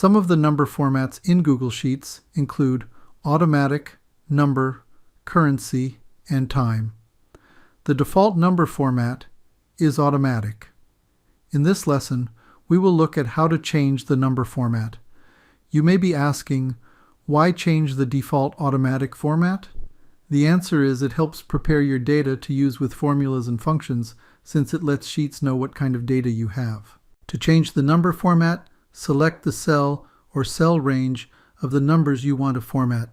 Some of the number formats in Google Sheets include automatic, number, currency, and time. The default number format is automatic. In this lesson, we will look at how to change the number format. You may be asking, why change the default automatic format? The answer is it helps prepare your data to use with formulas and functions, since it lets Sheets know what kind of data you have. To change the number format, select the cell or cell range of the numbers you want to format.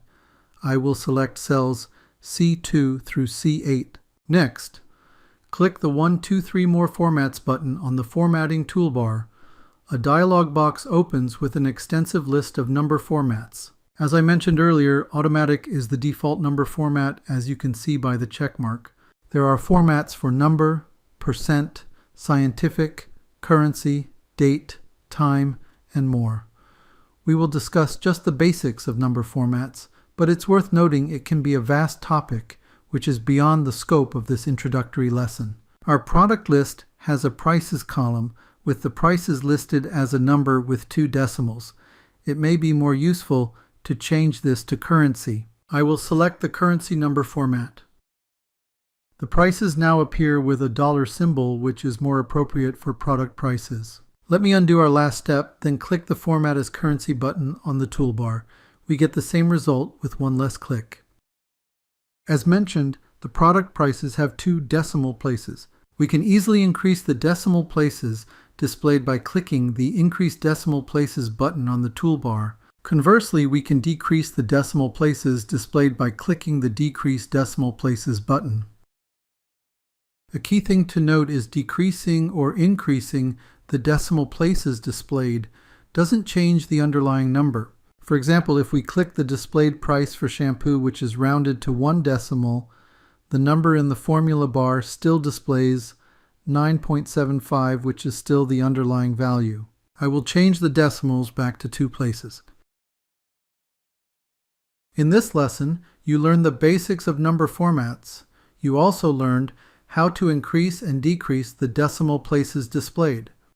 I will select cells C2 through C8. Next, click the 1, 2, 3 More Formats button on the Formatting toolbar. A dialog box opens with an extensive list of number formats. As I mentioned earlier, automatic is the default number format, as you can see by the check mark. There are formats for number, percent, scientific, currency, date, time, and more. We will discuss just the basics of number formats, but it's worth noting it can be a vast topic, which is beyond the scope of this introductory lesson. Our product list has a prices column with the prices listed as a number with 2 decimals. It may be more useful to change this to currency. I will select the currency number format. The prices now appear with a dollar symbol, which is more appropriate for product prices. Let me undo our last step, then click the Format as Currency button on the toolbar. We get the same result with one less click. As mentioned, the product prices have 2 decimal places. We can easily increase the decimal places displayed by clicking the Increase Decimal Places button on the toolbar. Conversely, we can decrease the decimal places displayed by clicking the Decrease Decimal Places button. A key thing to note is decreasing or increasing the decimal places displayed doesn't change the underlying number. For example, if we click the displayed price for shampoo, which is rounded to 1 decimal, the number in the formula bar still displays 9.75, which is still the underlying value. I will change the decimals back to 2 places. In this lesson, you learned the basics of number formats. You also learned how to increase and decrease the decimal places displayed.